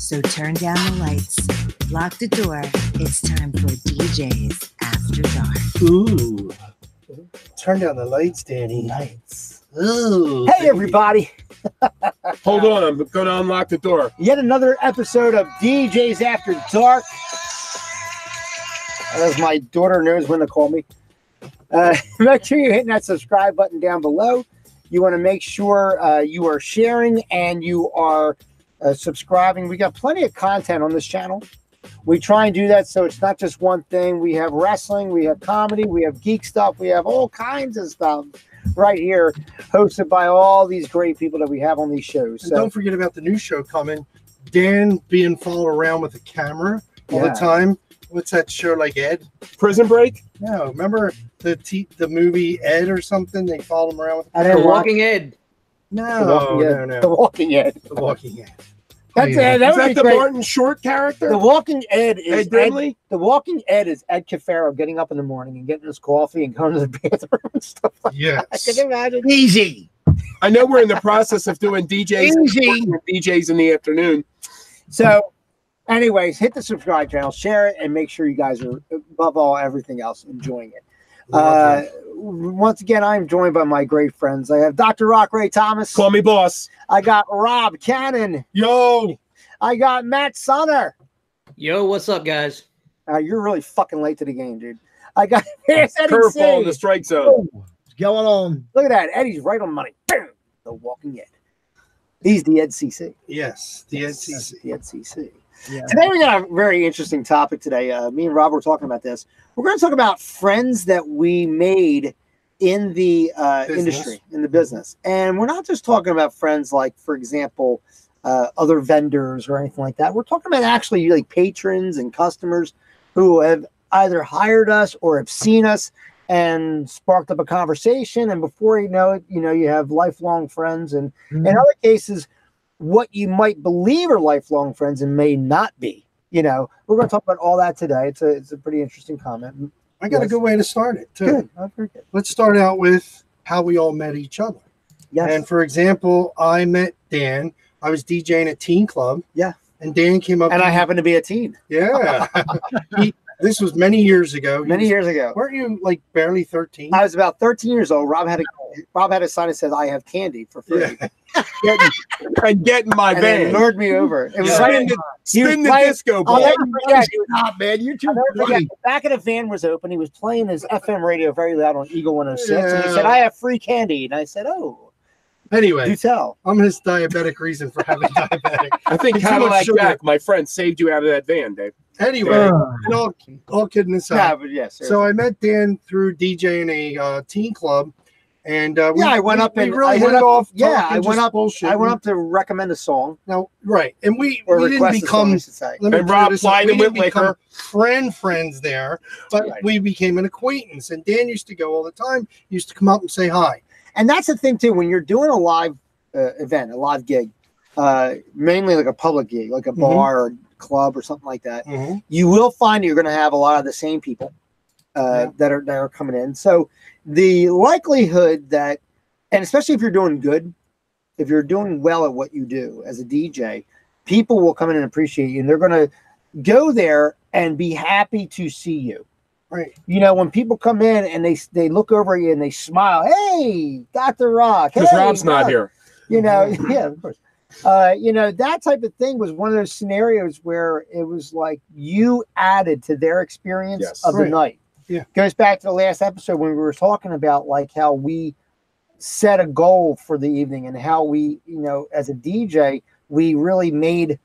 So turn down the lights, lock the door. It's time for DJs After Dark. Ooh. Turn down the lights, Danny. Lights. Ooh. Hey, everybody. Hold on, I'm going to unlock the door. Yet another episode of DJs After Dark. As my daughter knows when to call me. Make sure you're hitting that subscribe button down below. You want to make sure you are sharing and you are subscribing. We got plenty of content on this channel. We try and do that so it's not just one thing. We have wrestling, we have comedy, we have geek stuff, we have all kinds of stuff right here, hosted by all these great people that we have on these shows. And don't forget about the new show coming. Dan being followed around with a camera all the time. What's that show like Ed? Prison Break? No, remember the movie Ed or something? They followed him around with The Walking Ed. No. The Walking Ed. The Walking Ed. That's Is that the great. Martin Short character? The Walking Ed is Ed. The Walking Ed is Ed Cafaro getting up in the morning and getting his coffee and going to the bathroom and stuff like that. Can you imagine? Easy. I know we're in the process of doing DJs in the afternoon. So, anyways, hit the subscribe channel, share it, and make sure you guys are, above all, everything else, enjoying it. Once again, I'm joined by my great friends. I have Dr. Rock Ray Thomas. Call me boss. I got Rob Cannon. Yo. I got Matt Sonner. Yo, what's up, guys? You're really fucking late to the game, dude. I got Eddie Curveball in the strike zone. What's going on? Look at that. Eddie's right on money. Boom. The Walking Ed. He's the Ed CC. Yes, the NCC. The Ed CC. Yeah. Today we got a very interesting topic today. Me and Rob were talking about this. We're going to talk about friends that we made in the industry, in the business. And we're not just talking about friends like, for example, other vendors or anything like that. We're talking about actually like patrons and customers who have either hired us or have seen us and sparked up a conversation. And before you know it, you have lifelong friends. And in other cases, what you might believe are lifelong friends and may not be. We're going to talk about all that today. It's a pretty interesting comment. I got a good way to start it, too. Good. Oh, very good. Let's start out with how we all met each other. Yes. And for example, I met Dan. I was DJing at Teen Club. Yeah. And Dan came up. And I happen to be a teen. Yeah. This was many years ago. Years ago. Weren't you like barely 13? I was about 13 years old. Rob had a sign that said, "I have candy for free." Yeah. Get in my And van. then lured me over. It was Spin the disco I'll ball. never forget. Stop, man. You're too The back of the van was open. He was playing his FM radio very loud on Eagle 106. And he Yeah. said, "I have free candy." And I said, "Oh, Anyway, do tell." I'm his diabetic reason for having diabetic. I think Too much Cadillac sugar. Jack, my friend, saved you out of that van, Dave. Anyway, and all kidding aside. Yeah, but yes. So I met Dan through DJing a teen club, and I went up and really I hit went it up. off. Yeah, I went up. Bullshit. I went up to recommend a song. Now, right, and we Or didn't request a song, become. I should say. Let me And clear Rob this up. plied We him didn't with liquor. become friends there, but Right. we became an acquaintance. And Dan used to go all the time. He used to come up and say hi. And that's the thing too. When you're doing a live event, a live gig, mainly like a public gig, like a bar or club or something like that, you will find you're going to have a lot of the same people that are coming in. So the likelihood that, and especially if you're doing good, if you're doing well at what you do as a DJ, people will come in and appreciate you, and they're going to go there and be happy to see you. Right. When people come in and they look over at you and they smile, "Hey, Dr. Rock." Because Hey, Rob's not Rock." here. Yeah, of course. That type of thing was one of those scenarios where it was like you added to their experience of the night. Yeah. Goes back to the last episode when we were talking about like how we set a goal for the evening and how we, as a DJ, we really made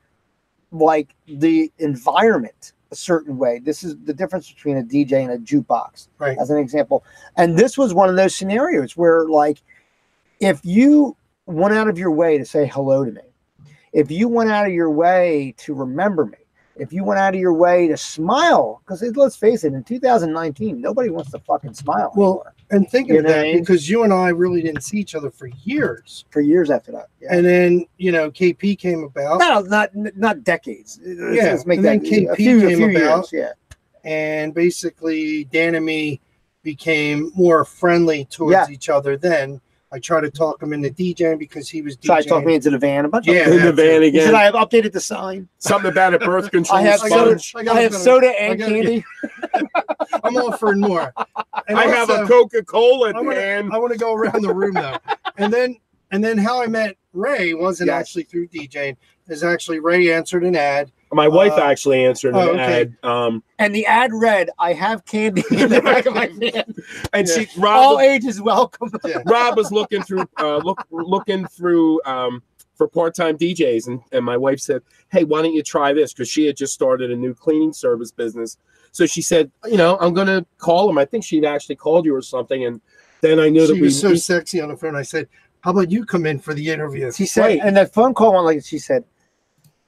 like the environment a certain way. This is the difference between a DJ and a jukebox, Right. as an example. And this was one of those scenarios where like, if you went out of your way to say hello to me, if you went out of your way to remember me, if you went out of your way to smile, because let's face it, in 2019, nobody wants to fucking smile anymore. And think You of know what that, I mean? because you and I really didn't see each other for years. For years after that. Yeah. And then, KP came about. No, not decades. Let's make and that then KP a few came about. years. Yeah. And basically, Dan and me became more friendly towards each other then. I tried to talk him into DJing because he was DJing. Tried to talk me into the van a bunch. Yeah, In the van He again. said I have updated the sign. Something about a birth control I have sponge. I have soda and candy. I'm offering more. And I have a also, Coca-Cola, I man. want to go around the room though, and then how I met Ray wasn't Yes. actually through DJing. Is actually Ray answered an ad. My wife actually answered an okay. ad. And the ad read, "I have candy in the back of my van. And Yeah. All ages welcome." Yeah. Rob was looking through for part-time DJs, and my wife said, "Hey, why don't you try this?" Because she had just started a new cleaning service business. So she said, I'm gonna call him. I think she'd actually called you or something, and then I knew She that was so sexy on the phone. I said, "How about you come in for the interview?" She said, Right. and that phone call went like she said,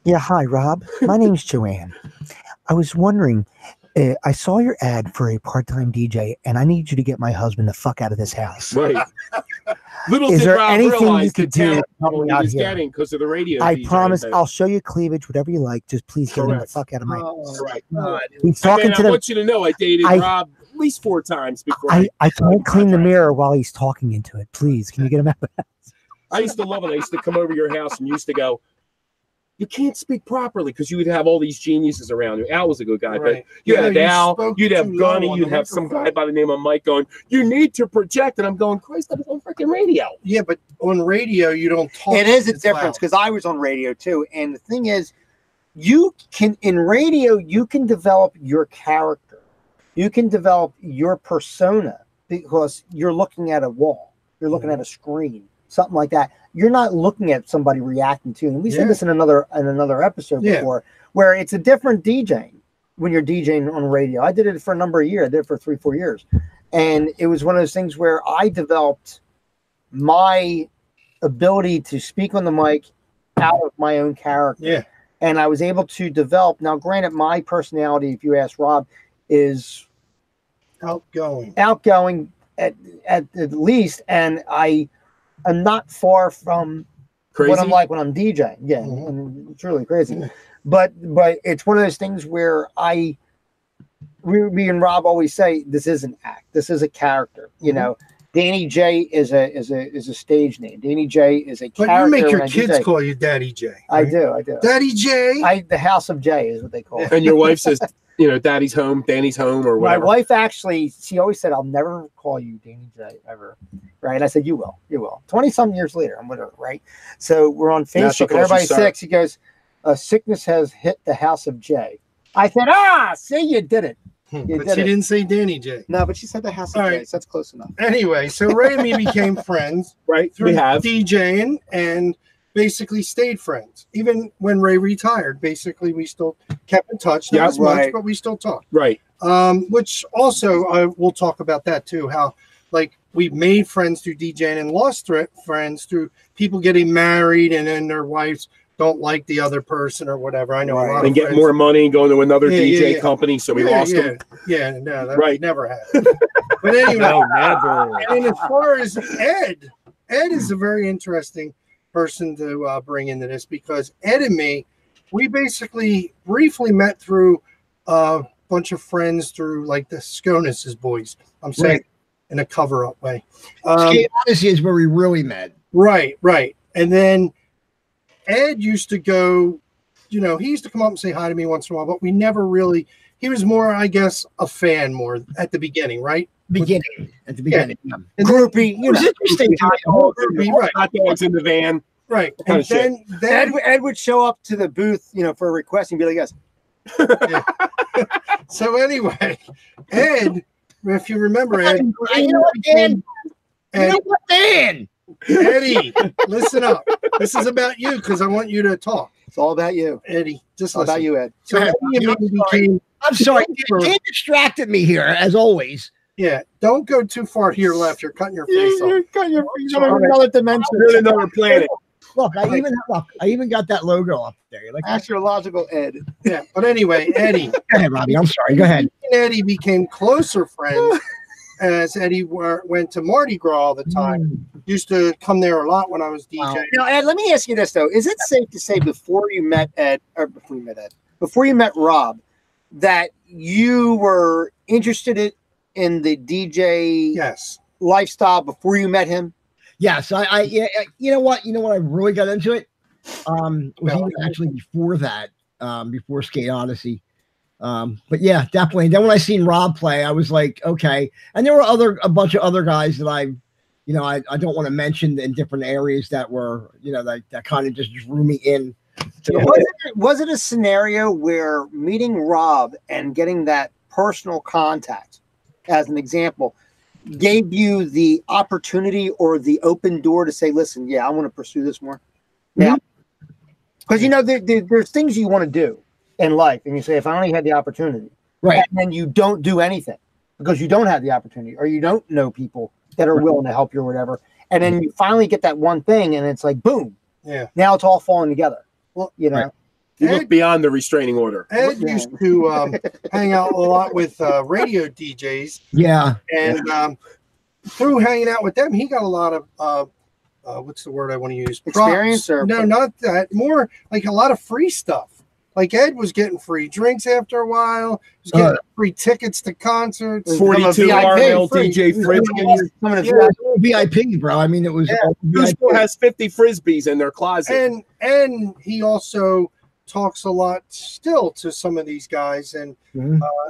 Yeah, hi, Rob. My name's Joanne. I was wondering, I saw your ad for a part-time DJ, and I need you to get my husband the fuck out of this house. right. Little Is did there Rob anything realize you could the do talent to help me he out was here? getting because of the radio. I DJ promise thing. I'll show you cleavage, whatever you like. Just please get him the Correct. fuck out of my "Oh, Right. God." He's I talking to the. want you to know I dated Rob at least 4 times before. I can't clean the mirror while he's talking into it. Please, can you get him out of that? I used to love it. I used to come over to your house and used to go, "You can't speak properly," because you would have all these geniuses around you. Al was a good guy, Right. but you Yeah, had you Al, spoke you'd have too low Gunny, on you'd the have some microphone. guy by the name of Mike going, "You need to project," and I'm going, "Christ, I was on freaking radio." Yeah, but on radio you don't talk. It is a as difference loud. because I was on radio too. And the thing is, in radio, you can develop your character. You can develop your persona because you're looking at a wall. You're looking at a screen, something like that. You're not looking at somebody reacting to you. And we said this in another episode before, where it's a different DJing when you're DJing on radio. I did it for a number of years. I did it for 3-4 years. And it was one of those things where I developed my ability to speak on the mic out of my own character. Yeah. And I was able to develop. Now, granted, my personality, if you ask Rob, is Outgoing. at least, and I am not far from Crazy. what I'm like when I'm DJing. Yeah, Mhm. and it's really crazy. But it's one of those things where me and Rob always say this is an act. This is a character. You know, Danny J is a stage name. Danny J is a But character. you make your when I kids DJ. call you Daddy J. I right? do. Daddy J. The House of J is what they call it. And your wife says, "Daddy's home, Danny's home," or My whatever. wife actually, she always said, "I'll never call you Danny J ever." Right? And I said, "You will. 20-some years later, I'm with her." Right? So we're on Now she Facebook, and calls you everybody's sir. sick. She goes, "A sickness has hit the House of J." I said, "See, you did it." You But did she it. didn't say Danny J. No, but she said the House of All J, right. so that's close enough. Anyway, so Ray and me became friends Right? through We have. DJing and basically stayed friends. Even when Ray retired, basically we still kept in touch. Not Yeah, as much, right. but we still talked. Right. Which also we'll talk about that too. How like we made friends through DJing and lost friends through people getting married and then their wives don't like the other person or whatever. I know a lot And of get friends. more money and go to another Yeah, DJ yeah. company, so we Yeah, lost yeah. them. Yeah, no, that Right. never happened. But anyway, never. and as far as Ed is a very interesting person to bring into this because Ed and me, we basically briefly met through a bunch of friends through like the Scones's boys. I'm saying Right. in a cover-up way. Skate Odyssey is where we really met. Right. And then Ed used to go, he used to come up and say hi to me once in a while, but we never really, he was more, I guess, a fan more at the beginning, right? At the beginning. Yeah. And Groupie, It was interesting to me. Right. Hot dogs in the van. Right. Kind And of shit. then Ed would show up to the booth, for a request and be like, "Yes, so anyway, Ed, if you remember Ed, You know what, Dan? You Ed know what, Dan? Eddie, listen up. This is about you because I want you to talk. it's all about you. Eddie, just It's all listen. about you, Ed." So Eddie and me became, I'm sorry. Dan distracted me here, as always. yeah, don't go too far to your left. You're cutting your face off. Got your Sorry. another dimension. You're in another planet. Look, I even got that logo up there. You like that? Astrological Ed. Yeah, but anyway, Eddie Go ahead, Robbie. I'm sorry. Go ahead. and Eddie became closer friends as Eddie went to Mardi Gras all the time. Used to come there a lot when I was DJing. Now, Ed, let me ask you this though: is it safe to say before you met Rob, that you were interested in the DJ Yes. lifestyle before you met him? Yes, yeah, you know what I really got into it was even actually before that, before Skate Odyssey. But yeah, definitely. Then when I seen Rob play, I was like, okay. And there were a bunch of other guys that I don't want to mention in different areas that were, that kind of just drew me in. Was it a scenario where meeting Rob and getting that personal contact, as an example, gave you the opportunity or the open door to say, listen, yeah, I want to pursue this more now? Because, there's things you want to do in life. And you say, if I only had the opportunity, right? And then you don't do anything because you don't have the opportunity or you don't know people that are willing to help you or whatever. And then you finally get that one thing and it's like, boom. Yeah. Now it's all falling together. Well, You look beyond the restraining order. Ed used to hang out a lot with radio DJs. Yeah. And through hanging out with them, he got a lot of, what's the word I want to use? Experience? Or no, not that. More like a lot of free stuff. Like Ed was getting free drinks after a while. He was getting free tickets to concerts. 42-hour DJ fridge. VIP, bro. I mean, it was. Who still has 50 frisbees in their closet? And he also talks a lot still to some of these guys, and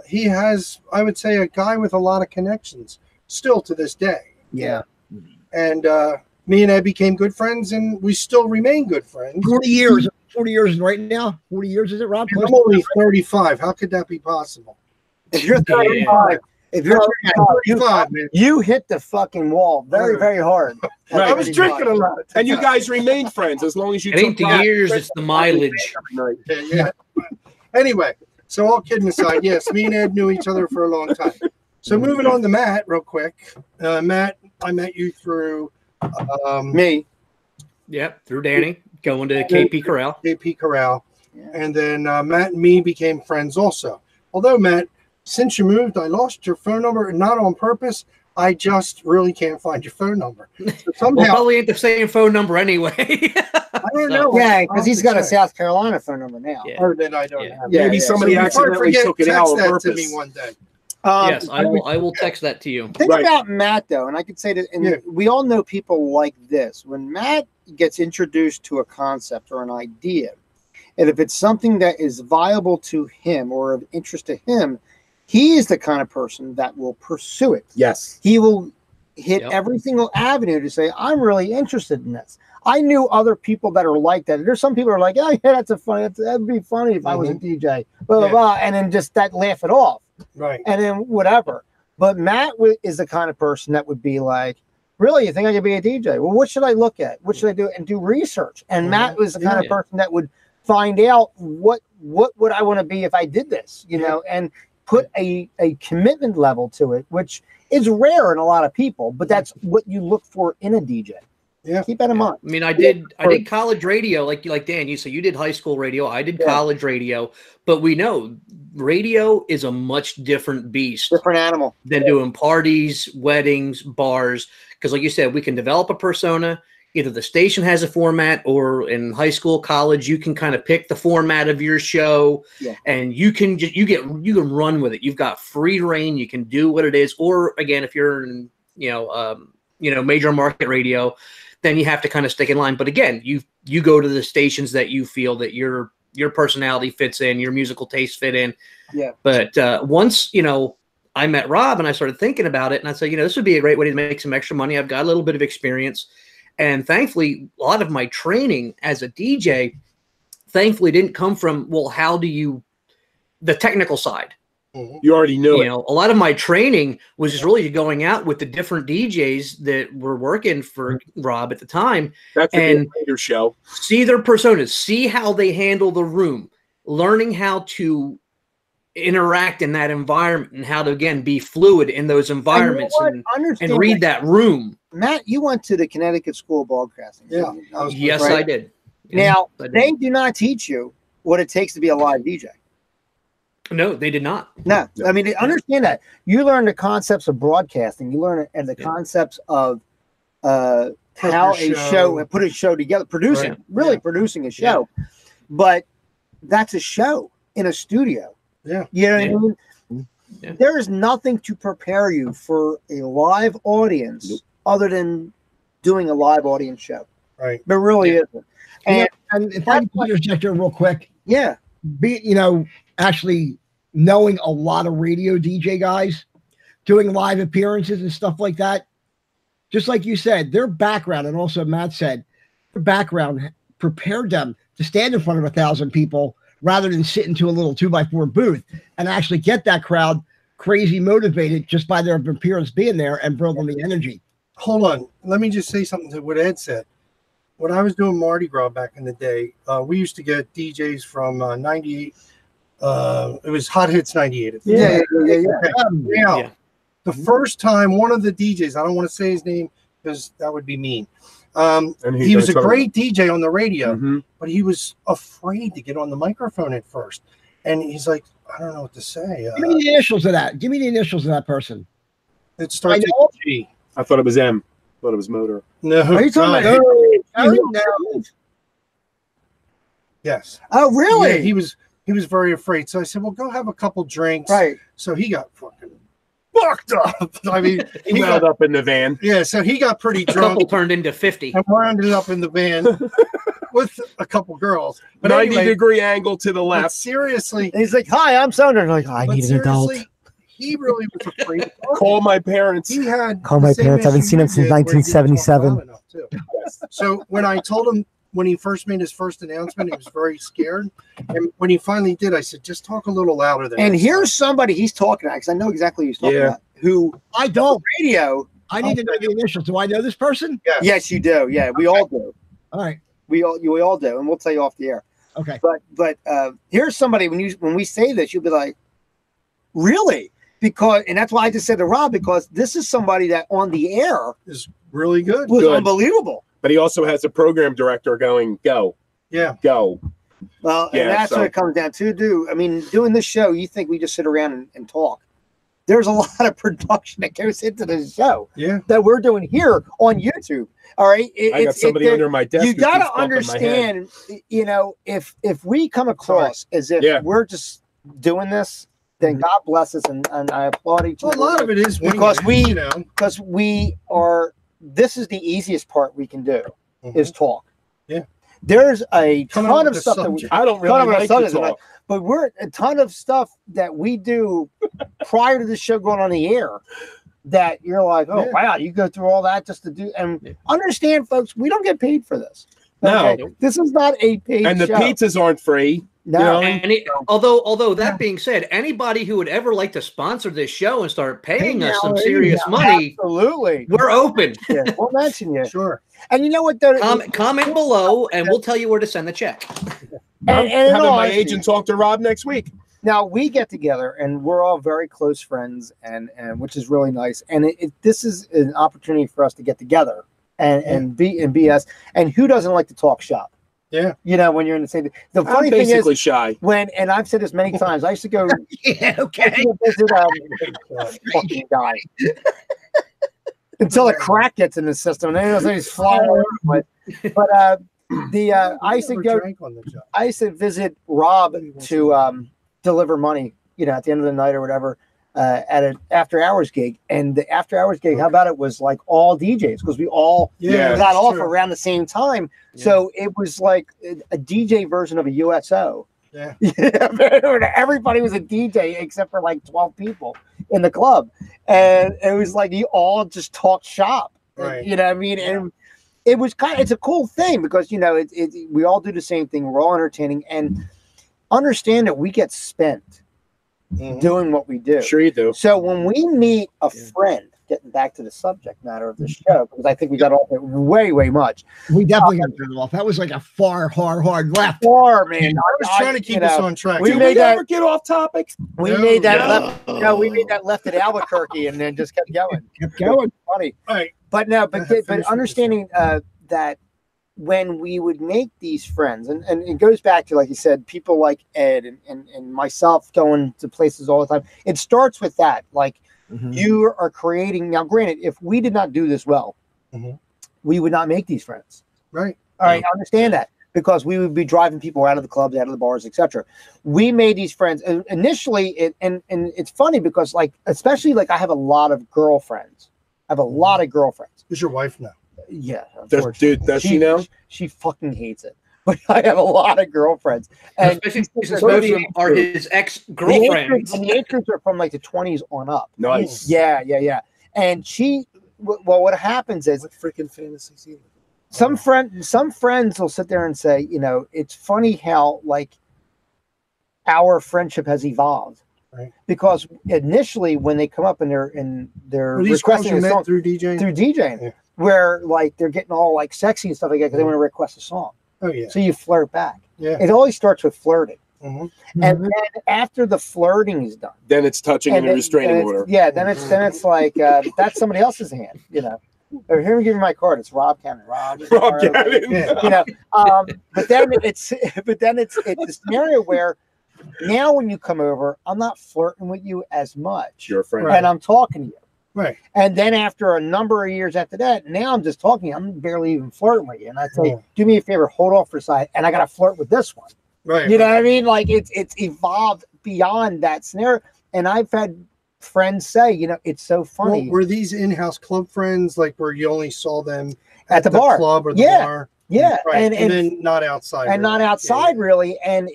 he has, I would say, a guy with a lot of connections still to this day. Yeah. And me and Ed became good friends, and we still remain good friends. 40 years right now. 40 years is it, Rob? I'm only 35. How could that be possible? If you're 35, if you're 35, man, you hit the fucking wall very, very hard. Right. I was drinking a lot. And you guys remain friends as long as you. It ain't the years; it's the mileage. Yeah. Anyway, so all kidding aside, yes, me and Ed knew each other for a long time. So moving on to Matt, real quick. Matt, I met you through me. Yep, through Danny, going to KP Corral. KP Corral. Yeah. And then Matt and me became friends also. Although, Matt, since you moved, I lost your phone number, and not on purpose. I just really can't find your phone number. So somehow, well, probably ain't the same phone number anyway. I don't know. Yeah, because he's got a South Carolina phone number now. Yeah. Or that I don't have. Maybe somebody accidentally took it out on purpose. To me one day. Yes, I will text that to you. Think about Matt, though, and I could say that, and we all know people like this. When Matt gets introduced to a concept or an idea, and if it's something that is viable to him or of interest to him, he is the kind of person that will pursue it. Yes. He will hit every single avenue to say, I'm really interested in this. I knew other people that are like that. There's some people who are like, oh, yeah, that'd be funny if I was a DJ, blah, blah, blah, and then just laugh it off. Right. And then whatever. But Matt is the kind of person that would be like, really, you think I could be a DJ? Well, what should I look at? What should I do? And do research. And Matt was the kind of person that would find out what would I want to be if I did this, and put a commitment level to it, which is rare in a lot of people, but that's what you look for in a DJ. Yeah. Keep that in mind. I mean, I did college radio, like Dan, you said you did high school radio. I did college radio, but we know radio is a much different beast. Different animal. Than doing parties, weddings, bars. Because like you said, we can develop a persona. Either the station has a format, or in high school, college, you can kind of pick the format of your show, and you can run with it. You've got free reign. You can do what it is. Or again, if you're in major market radio, then you have to kind of stick in line. But again, you go to the stations that you feel that your personality fits in, your musical taste fit in. Yeah. But once I met Rob and I started thinking about it, and I said, this would be a great way to make some extra money. I've got a little bit of experience. And thankfully, a lot of my training as a DJ, didn't come from, how do you, the technical side. You already knew it. A lot of my training was just really going out with the different DJs that were working for Rob at the time. That's a later show. See their personas, see how they handle the room, learning how to interact in that environment and how to, again, be fluid in those environments and read that room. Matt, you went to the Connecticut School of Broadcasting. Yeah. Yes, right? I did. Now, they do not teach you what it takes to be a live DJ. No, they did not. No. I mean, understand that. You learn the concepts of broadcasting. You learn the concepts of how put a show together, producing a show. Yeah. But that's a show in a studio. Yeah. You know what I mean? Yeah. There is nothing to prepare you for a live audience other than doing a live audience show. Right. There really isn't. And, and if I can interject here real quick, yeah, actually knowing a lot of radio DJ guys doing live appearances and stuff like that, just like you said, their background, and also Matt said, their background prepared them to stand in front of 1,000 people rather than sit into a little 2x4 booth and actually get that crowd crazy motivated just by their appearance being there and building the energy. Hold on. Let me just say something to what Ed said. When I was doing Mardi Gras back in the day, we used to get DJs from 98. It was Hot Hits 98. Yeah. Now, the first time one of the DJs, I don't want to say his name because that would be mean. He was a great DJ on the radio, but he was afraid to get on the microphone at first. And he's like, I don't know what to say. Give me the initials of that. Give me the initials of that person. It starts with G. I thought it was M. I thought it was Motor. No. Are you talking about? Yes. Oh, really? Yeah, he was very afraid. So I said, well, go have a couple drinks. Right. So he got fucking fucked up. I mean, he got up in the van. Yeah, so he got pretty drunk. Couple turned into 50. And we ended up in the van with a couple girls. But 90-degree angle to the left. Seriously. And he's like, hi, I'm Sandra. Like, I need an adult. He really was afraid. Call my parents. He had Call my parents. I haven't seen him since 1977. So when I told him, when he first made his first announcement, he was very scared. And when he finally did, I said, just talk a little louder than And here's somebody he's talking about, because I know exactly who he's talking about, who I don't. Radio. I need to know the initials. Do I know this person? Yes, you do. Yeah, we all do. All right. We all do, and we'll tell you off the air. Okay. But here's somebody, when we say this, you'll be like, really? Because, and that's why I just said to Rob, because this is somebody that on the air is really good. Was unbelievable. But he also has a program director going, go. Yeah. Go. Well, and that's what it comes down to. I mean, doing this show, you think we just sit around and talk. There's a lot of production that goes into this show that we're doing here on YouTube. All right. I got somebody under my desk. You got to understand, if we come across as if we're just doing this, then God bless us, and I applaud each other. A lot of it is because we are. This is the easiest part we can do is talk. Yeah, there's a ton of stuff that I don't really like to talk, but we're a ton of stuff that we do prior to the show going on the air. That you're like, oh wow, you go through all that just to do. And understand, folks, we don't get paid for this. No, this is not a paid and the show. pizzas aren't free. No, although that being said, anybody who would ever like to sponsor this show and start paying us some serious money, absolutely, we're open. We'll mention you, sure. And you know what? Comment below, and we'll tell you where to send the check. I'm having my agent talk to Rob next week. Now we get together, and we're all very close friends, and which is really nice. And this is an opportunity for us to get together and BS. And who doesn't like to talk shop? Yeah, when you're in the same. The funny I'm thing is, shy. And I've said this many times. I used to go. Visit fucking guy until the crack gets in the system, and then he's flying around. But I used to go. I used to visit Rob to deliver money, at the end of the night or whatever. At an after hours gig, and the after hours gig, how about it was like all DJs, because we all got off around the same time. So it was like a DJ version of a USO. Yeah. Everybody was a DJ except for like 12 people in the club, and it was like you all just talked shop. Right. You know what I mean? And it was it's a cool thing because we all do the same thing. We're all entertaining, and understand that we get spent doing what we do. Sure you do. So when we meet a friend, getting back to the subject matter of the show, because I think we got off it way much. We definitely got turned off. That was like a hard left. Far, man. I was trying to keep us on track. We made that. Ever get off topic? We made that left. No, we made that left at Albuquerque, and then just kept going. Funny. Right. But no, but understanding that when we would make these friends, and it goes back to, like you said, people like Ed and myself going to places all the time. It starts with that. Like you are creating. Now, granted, if we did not do this well, we would not make these friends. Right. All right. I understand that, because we would be driving people out of the clubs, out of the bars, etc. We made these friends initially. And it's funny because, like, especially like I have a lot of girlfriends. I have a lot of girlfriends. Who's your wife now? Yeah, Dude, does she now? She fucking hates it. But I have a lot of girlfriends, and especially since most of them are his ex-girlfriends. And the age groups are from like the 20s on up. Nice. Yeah. And what happens is, what freaking fantasy scene? Some friends will sit there and say, it's funny how like our friendship has evolved. Right. Because initially when they come up and they're requesting a song through DJing, yeah. Where like they're getting all like sexy and stuff like that because they want to request a song. Oh yeah. So you flirt back. Yeah. It always starts with flirting. Mm-hmm. And then after the flirting is done, then it's touching in a restraining order. Yeah, then it's like that's somebody else's hand, Or here, give me my card. It's Rob Cannon. Rob Cannon. Yeah. But then it's a scenario where now when you come over, I'm not flirting with you as much. You're a friend, and I'm talking to you. Right. And then after a number of years after that, now I'm just talking. I'm barely even flirting with you. And I say, do me a favor, hold off for a second, and I got to flirt with this one. Right. You know what I mean? Like it's evolved beyond that scenario. And I've had friends say, it's so funny. Well, were these in-house club friends like where you only saw them at the bar, club or the bar? Yeah. Right. And then not outside. And not outside really. And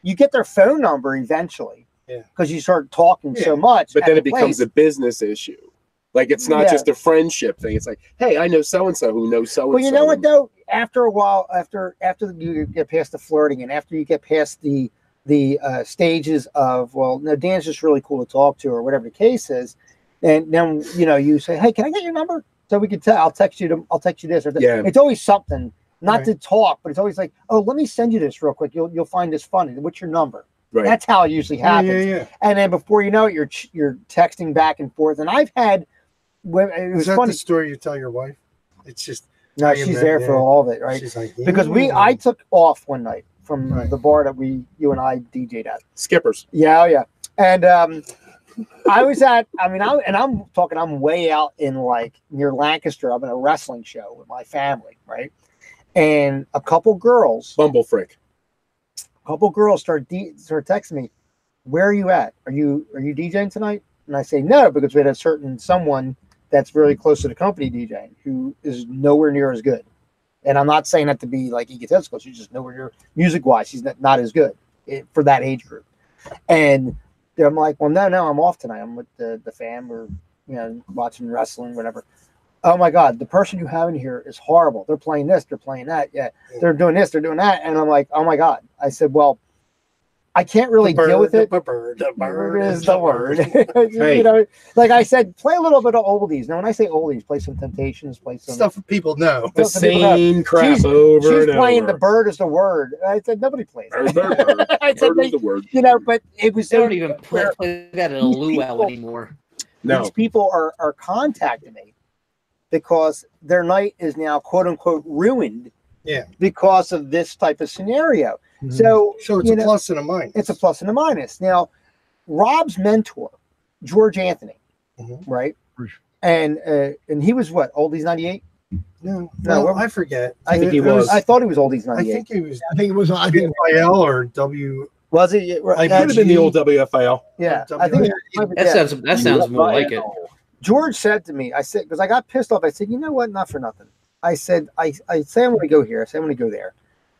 you get their phone number eventually. Yeah. Because you start talking so much. But then it becomes a business issue. Like it's not just a friendship thing. It's like, hey, I know so and so who knows so and so. Well, you know what though? After a while, after you get past the flirting and after you get past the stages of, well, no, Dan's just really cool to talk to or whatever the case is, and then you say, hey, can I get your number so we can tell? I'll text you this or that. Yeah. It's always something, not to talk, but it's always like, oh, let me send you this real quick. You'll find this funny. What's your number? Right. That's how it usually happens. Yeah. And then before you know it, you're texting back and forth. And I've had. It was funny. The story you tell your wife? It's just no, she's there for all of it, right? She's like, because I took off one night from the bar that you and I DJ'd at. Skippers. Yeah. And I was I'm way out in like near Lancaster. I'm in a wrestling show with my family, right? And a couple girls, Bumblefrick. start texting me, where are you at? Are you DJing tonight? And I say no, because we had a certain someone that's very close to the company DJing who is nowhere near as good. And I'm not saying that to be like egotistical. She's just nowhere near music wise. She's not as good for that age group. And I'm like, well, no, I'm off tonight. I'm with the fam. We're watching wrestling, whatever. Oh my God, the person you have in here is horrible. They're playing this, they're playing that. Yeah, they're doing this, they're doing that. And I'm like, oh my God. I said, well, I can't really deal with it. The bird is the word. Hey. Like I said, play a little bit of oldies. Now, when I say oldies, play some Temptations, play some stuff people know. The same crap over and She's playing over. The bird is the word. I said nobody plays it. Bird. I said Bird is the word. But it was. They don't even play that in a luau anymore. No. These people are contacting me because their night is now quote unquote ruined. Yeah. Because of this type of scenario. Mm-hmm. So it's a plus and a minus. It's a plus and a minus. Now, Rob's mentor, George Anthony, right? And he was what, Oldies 98? No, I forget. I think he was. I thought he was Oldies 98. I think he was. I think it was. I think WFIL or W. Was it? It could have been the old WFIL. Yeah, I think that sounds more like it. George said to me, I said, because I got pissed off. I said, you know what? Not for nothing. I said, I say I'm going to go here. I say I'm going to go there.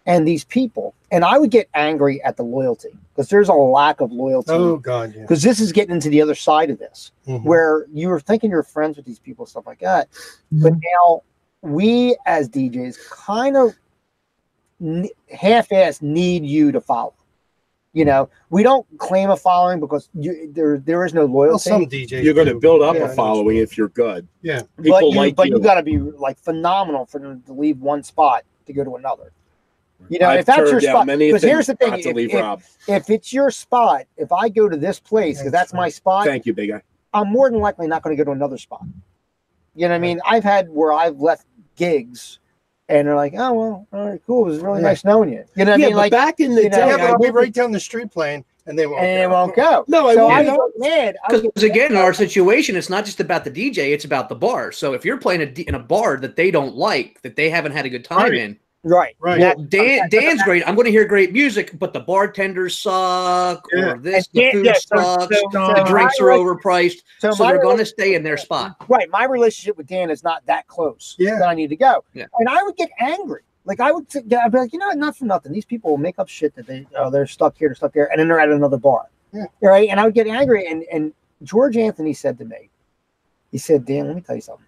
And these people, and I would get angry at the loyalty because there's a lack of loyalty. Oh, God, yeah. Because this is getting into the other side of this, where you were thinking you're friends with these people, stuff like that. But now we as DJs kind of half-ass need you to follow. We don't claim a following because there is no loyalty. Well, some DJs you're going to build up a following if you're good. Yeah, but you got to be like phenomenal for them to leave one spot to go to another. If that's your spot. Because here's the thing: if it's your spot, if I go to this place because that's my spot, thank you, big guy. I'm more than likely not going to go to another spot. You know what I mean? I've had where I've left gigs. And they're like, oh, well, all right, cool. It was really nice knowing you. You know what I mean? Like back in the day, but I'll be right down the street playing, and they won't go. No, I got mad. Because again, in our situation, it's not just about the DJ; it's about the bar. So if you're playing in a bar that they don't like, that they haven't had a good time in, Right. Well, Dan's great. I'm going to hear great music, but the bartenders suck, or this, the food sucks, the drinks are overpriced. So they're going to stay in their spot. Right. My relationship with Dan is not that close. Yeah. That I need to go. Yeah. And I would get angry. Like I'd be like, not for nothing. These people will make up shit that they're stuck here, they're stuck there, and then they're at another bar. Yeah. Right. And I would get angry. And George Anthony said to me, he said, Dan, let me tell you something.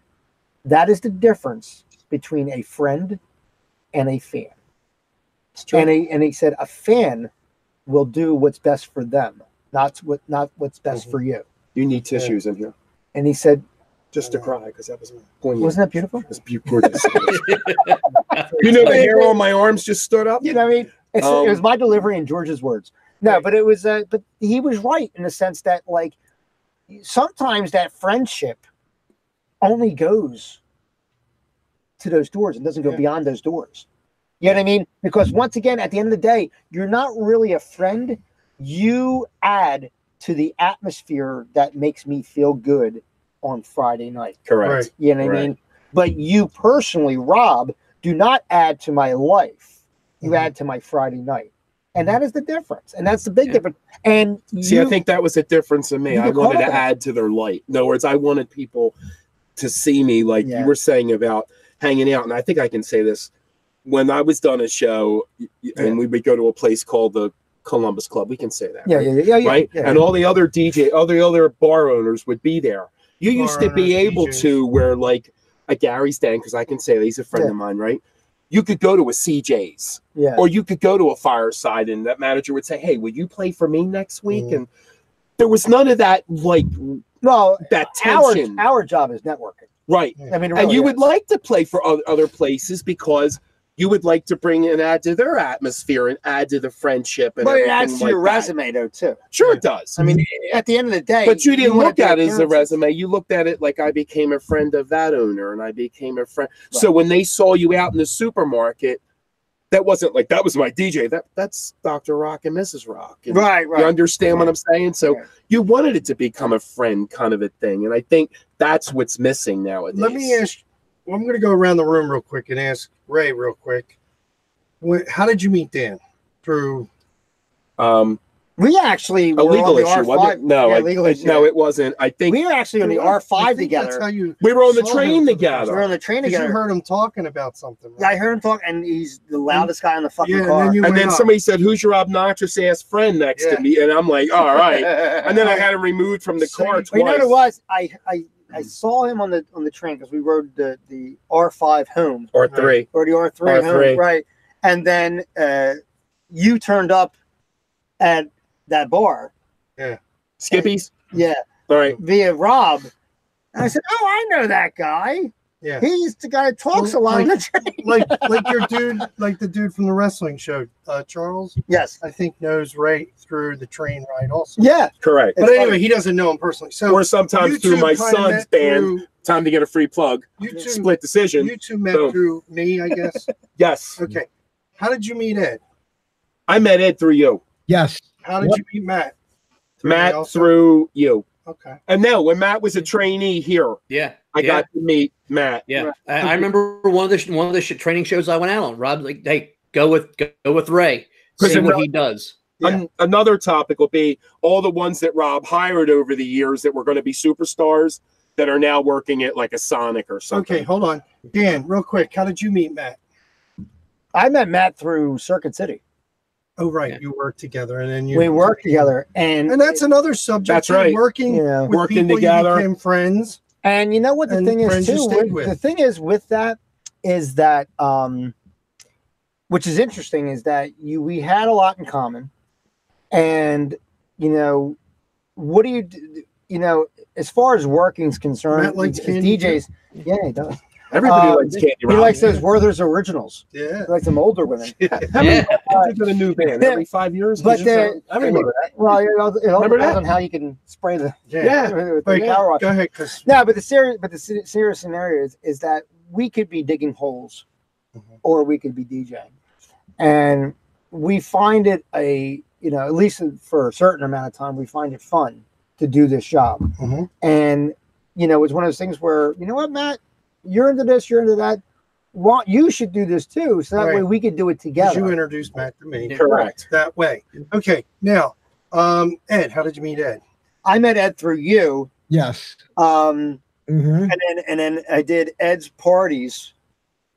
That is the difference between a friend and a fan. And he said a fan will do what's best for them, not what's best for you. You need tissues in here. And he said, just to cry, because that was poignant. Wasn't that beautiful? It was gorgeous. You know, the hair on my arms just stood up. You know what I mean? It was my delivery in George's words. No, but it was. But he was right in the sense that, like, sometimes that friendship only goes to those doors and doesn't go beyond those doors. You know what I mean? Because once again, at the end of the day, you're not really a friend. You add to the atmosphere that makes me feel good on Friday night. Correct. Right. You know what I mean? But you personally, Rob, do not add to my life. You add to my Friday night. And that is the difference. And that's the big difference. And see, I think that was a difference in me. I wanted to add to their light. In other words, I wanted people to see me like you were saying about hanging out. And I think I can say this. When I was done a show and we would go to a place called the Columbus Club, we can say that. Right? Yeah. And all the other all the other bar owners would be there. You used to be able to where like a Gary's Den, because I can say that he's a friend of mine, right? You could go to a CJ's, or you could go to a Fireside, and that manager would say, "Hey, will you play for me next week?" And there was none of that, like, that tension. Our job is networking, right? I mean, and you would like to play for other places because you would like to bring and add to their atmosphere and add to the friendship. And but it adds to your resume, though, too. Sure, it does. I mean, at the end of the day. But you didn't look at it as a resume. You looked at it like I became a friend of that owner and I became a friend. Right. So when they saw you out in the supermarket, that wasn't like, that was my DJ. That's Dr. Rock and Mrs. Rock. And right. You understand what I'm saying? So you wanted it to become a friend kind of a thing. And I think that's what's missing nowadays. Let me ask, I'm going to go around the room real quick and ask Ray real quick. How did you meet Dan? Through we actually a legal issue, R5. wasn't it? No, legal issue. No, it wasn't. I think we were actually on the R5 together. That's how you we were on the train together. We were on the train together. You heard him talking about something. Right? Yeah, I heard him talk, and he's the loudest guy in the fucking car. And then somebody said, "Who's your obnoxious ass friend next to me?" And I'm like, "All right." And then I had him removed from the car twice. You know what it was? I saw him on the train because we rode the R5 home. R3. Or the R3 home, right. And then you turned up at that bar. Yeah. Skippies? Yeah. All right. Via Rob. And I said, "Oh, I know that guy. Yeah. He's the guy that talks a lot on the train." like your dude, like the dude from the wrestling show, Charles. Yes. I think knows Ray through the train ride also. Yeah. Correct. But anyway, he doesn't know him personally. So or sometimes through my son's band, time to get a free plug. Split decision. You two met through me, I guess. Yes. Okay. How did you meet Ed? I met Ed through you. Yes. How did you meet Matt? Matt through you. Okay. And no, when Matt was a trainee here, I got to meet Matt. Yeah, I remember one of the training shows I went out on. Rob's like, "Hey, go with Ray. See what he does." Another topic will be all the ones that Rob hired over the years that were going to be superstars that are now working at like a Sonic or something. Okay, hold on, Dan, real quick. How did you meet Matt? I met Matt through Circuit City. Oh, right. You worked together, and then we worked together, and that's another subject. That's right. Working people, together, you became friends. And you know what the thing is too. The thing is with that is that, which is interesting, is that we had a lot in common, and what do you do? As far as working's concerned, Matt likes candy DJs. Yeah, he does. Everybody likes candy. He likes those Werther's Originals. Yeah. He likes them older women. How many times a new band? Every 5 years? But I remember that. Well, it all depends on how you can spray the power wash. Go ahead, No, but the serious scenario is that we could be digging holes, or we could be DJing, and we find it at least for a certain amount of time, we find it fun to do this job. And it's one of those things where, you know what, Matt, you're into this, you're into that. you should do this too, so that way we could do it together. You introduced Matt to me. Correct. That way. Okay. Now, Ed, how did you meet Ed? I met Ed through you. Yes. And then I did Ed's parties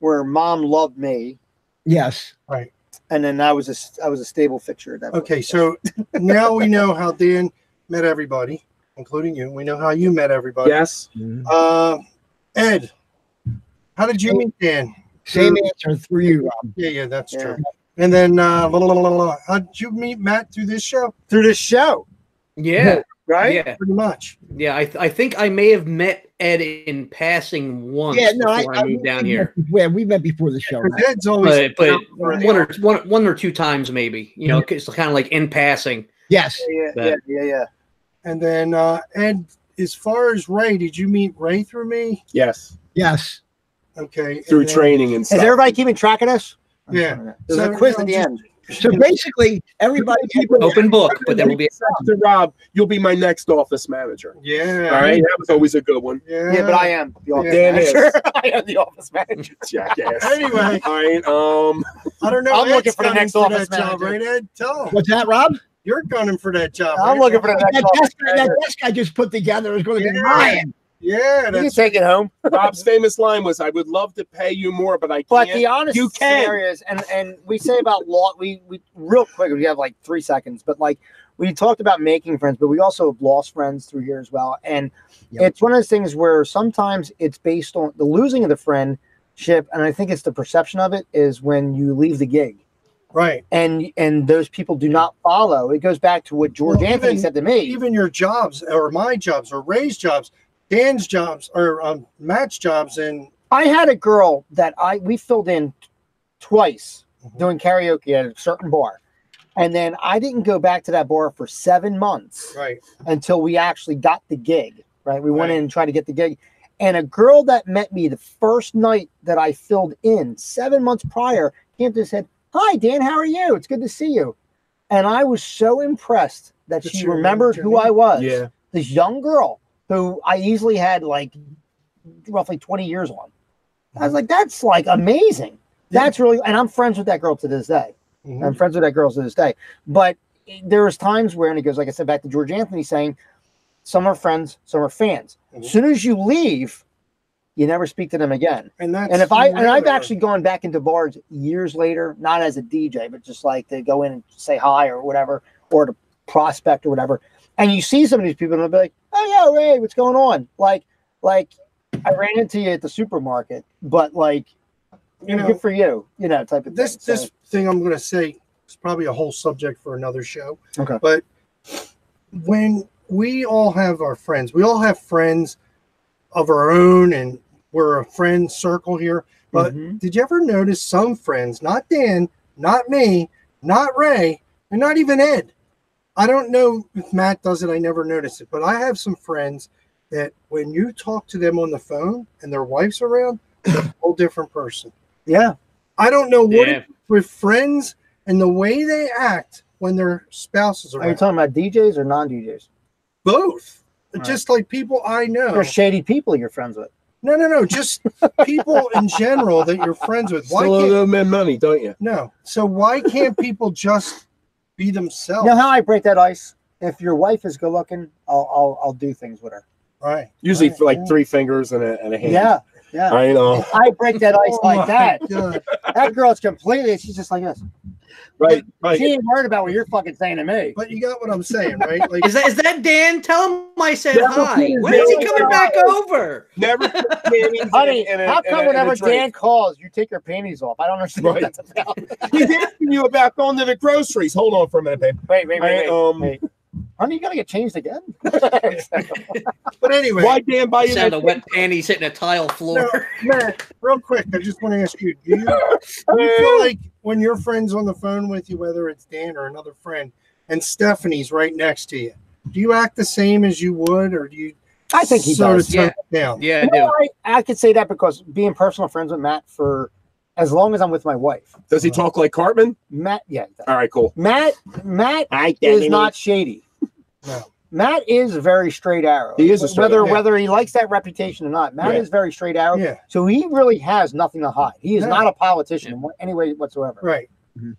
where Mom loved me. Yes. Right. And then I was a stable fixture at that point. Okay, so now we know how Dan met everybody, including you. We know how you met everybody. Yes. Ed, how did you meet Dan? Same answer through you, Rob. Yeah, that's true. And then how did you meet Matt through this show? Through this show. Yeah. Right? Yeah. Pretty much. Yeah. I think I may have met Ed in passing once before I moved down here. Yeah, we met before the show. But Ed's always But one or two times maybe. You know, it's kind of like in passing. Yes. Yeah. And then Ed, as far as Ray, did you meet Ray through me? Yes. Yes. Okay. Through training and stuff. Is everybody keeping track of this? Yeah. There's a quiz at the end. So basically, everybody Open book, but there will be After Rob, you'll be my next office manager. Yeah. All right. That was always a good one. Yeah, but I am the office Dan manager. is. I am the office manager. Jackass. Anyway. All right. I don't know. I'm looking Ed's for the gunning next for office that job, manager. right, Ed? Tell him. What's that, Rob? You're gunning for that job. I'm right? looking for the next office That manager. desk I just put together is going to be Yeah. mine. Yeah, You can that's take it home. Rob's famous line was, "I would love to pay you more, but I can't." But the honest You can. scenario is, and we say about law, we real quick, we have like 3 seconds, but like we talked about making friends, but we also have lost friends through here as well. And it's one of those things where sometimes it's based on the losing of the friendship, and I think it's the perception of it is when you leave the gig. right. And those people do not follow. It goes back to what George Well, Anthony even- said to me. Even your jobs, or my jobs, or Ray's jobs, Dan's jobs, or Matt's jobs, and I had a girl that we filled in twice doing karaoke at a certain bar. And then I didn't go back to that bar for 7 months right. until we actually got the gig, right? We went Right. in and tried to get the gig. And a girl that met me the first night that I filled in 7 months prior came to and said, "Hi, Dan, how are you? It's good to see you." And I was so impressed that Did she she remembered remember who your I was. Yeah. This young girl who I easily had like roughly 20 years on. I was like, that's like amazing. Yeah. That's really, and I'm friends with that girl to this day. Mhm. I'm friends with that girl to this day. But there was times where, and it goes, like I said, back to George Anthony saying, some are friends, some are fans. Mhm. As soon as you leave, you never speak to them again. And that's And I've rare. actually gone back into bars years later, not as a DJ, but just like to go in and say hi or whatever, or to prospect or whatever. And you see some of these people and they'll be like, "Oh yeah, Ray, what's going on?" Like I ran into you at the supermarket, but like, You know, good for you, type of this thing. this thing I'm going to say is probably a whole subject for another show. Okay. But when we all have our friends, we all have friends of our own, and we're a friend circle here. But did you ever notice some friends, not Dan, not me, not Ray, and not even Ed? I don't know if Matt does it. I never noticed it. But I have some friends that when you talk to them on the phone and their wife's around, they're a whole different person. Yeah. I don't know what Yeah. it is with friends and the way they act when their spouses are Are you around. talking about DJs or non-DJs? Both. Just like people I know. They're shady people you're friends with. No. Just people in general that you're friends with. Why Still owe can't them men money, don't you? no? So why can't people just be themselves? You know how I break that ice? If your wife is good looking, I'll do things with her. Right. Usually Right. for like 3 fingers and a hand. Yeah. I know. I break that ice Oh like my that. God. That girl's completely, she's just like this. Right. She ain't worried about what you're fucking saying to me. But you got what I'm saying, right? Like Is that Dan? Tell him I said Yeah, hi. yeah, When is he yeah. coming back over? Never put panties Honey, in a- how in a- come in a whenever drink. Dan calls, you take your panties off? I don't understand what Right. that's about. He's asking you about going to the groceries. Hold on for a minute, babe. Wait. Honey, you gotta get changed again? but anyway, Why Dan buy you Sound that? of wet panties hitting a tile floor. no, Matt, real quick, I just want to ask you, do you feel like when your friend's on the phone with you, whether it's Dan or another friend, and Stephanie's right next to you, do you act the same as you would, or do you I think he sort does. of tone Yeah. it down? Yeah, I You do. know, I could say that because being personal friends with Matt for as long as I'm with my wife. Does he talk like Cartman? Matt, yeah. All right, cool. Matt Hi, is not shady. No. Matt is a very straight arrow. He is a straight arrow. Whether he likes that reputation or not. Matt is very straight arrow. Yeah. So he really has nothing to hide. He is not a politician in any way whatsoever. Right.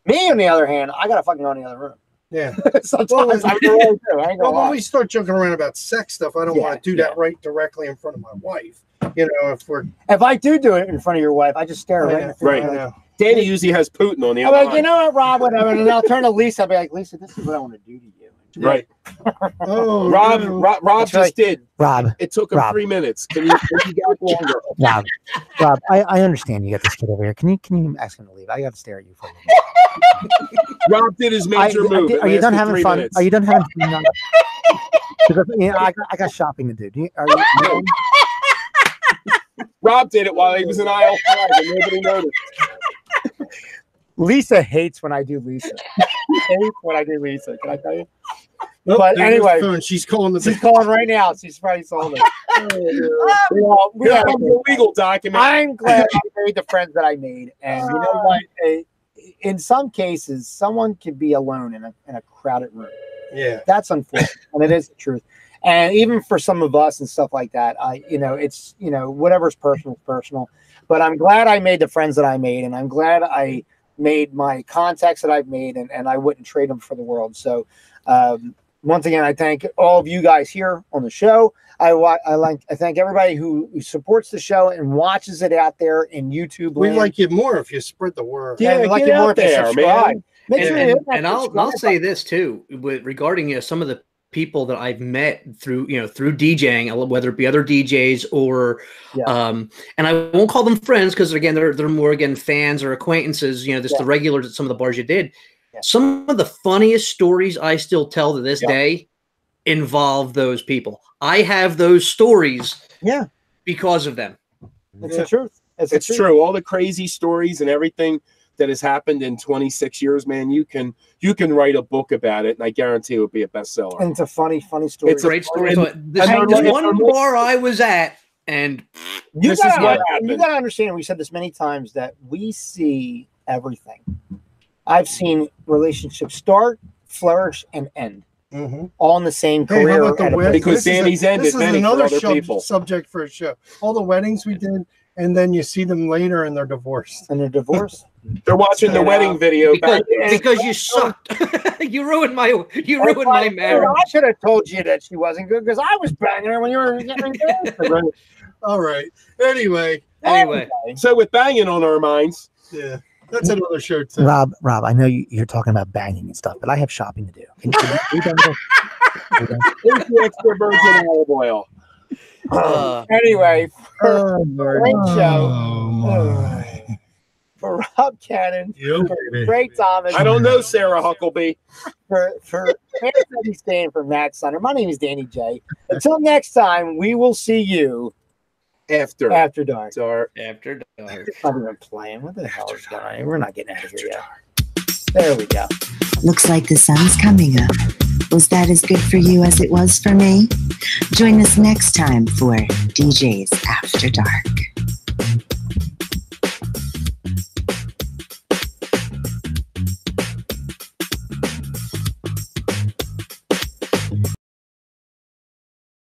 Me, on the other hand, I gotta fucking go in the other room. Yeah. Sometimes I really do. I ain't gonna Well, when lie. we start joking around about sex stuff, I don't want to do that right directly in front of my wife. You know, if I do it in front of your wife, I just stare right in the face. Right. Danny usually has Putin on the I'm other like, you know what, Rob, whatever. And then I'll turn to Lisa. I'll be like, Lisa, this is what I want to do to you. Right. Oh, Rob just did. Rob. It took him 3 minutes. Can you get longer? Rob, I understand you got this kid over here. Can you ask him to leave? I got to stare at you for a minute. Rob did his major move. Are you done having fun? Minutes. Are you done having fun? Because, I got shopping to do. Are you Rob did it while he was in aisle 5 and nobody noticed. Lisa hates when I do Lisa. Hates when I do Lisa. Can I tell you? Nope, but anyway, she's calling She's calling right now. She's probably sold it. We have a legal document. I'm glad I made the friends that I made, and you know what? In some cases, someone could be alone in a crowded room. Yeah, that's unfortunate, and it is the truth. And even for some of us and stuff like that, it's whatever's personal is personal. But I'm glad I made the friends that I made, and I'm glad I made my contacts that I've made, and I wouldn't trade them for the world. So once again, I thank all of you guys here on the show. I thank everybody who supports the show and watches it out there in YouTube. We'd like you more if you spread the word. Yeah, we'd like you more if you subscribe. And I'll say this too, regarding some of the people that I've met through DJing, whether it be other DJs or and I won't call them friends because again they're more fans or acquaintances, the regulars at some of the bars you did. Some of the funniest stories I still tell to this day involve those people. I have those stories because of them. It's the truth. It's true. All the crazy stories and everything that has happened in 26 years, man, you can write a book about it, and I guarantee it would be a bestseller. And it's a funny story. It's a great story. This one bar I was at, and you gotta understand, we said this many times, that we see everything. I've seen relationships start, flourish, and end. All in the same career. Because Danny's ended. This is another subject for a show. All the weddings we did, and then you see them later and they're divorced. And they're divorced. They're watching the wedding video because you sucked. you ruined my marriage. I should have told you that she wasn't good because I was banging her when you were getting good. All right. Anyway. So with banging on our minds. Yeah. That's another show too. Rob, I know you're talking about banging and stuff, but I have shopping to do. Can you done this? Here's the extra virgin olive oil. Anyway, great show. For Rob Cannon, for Greg Thomas. I don't know Sarah Huckabee. For Anthony Stan, for Matt Sunder. My name is Danny J. Until next time, we will see you after dark. After dark. I'm even playing. What the hell is going on? We're not getting out of here yet. There we go. Looks like the sun's coming up. Was that as good for you as it was for me? Join us next time for DJ's After Dark.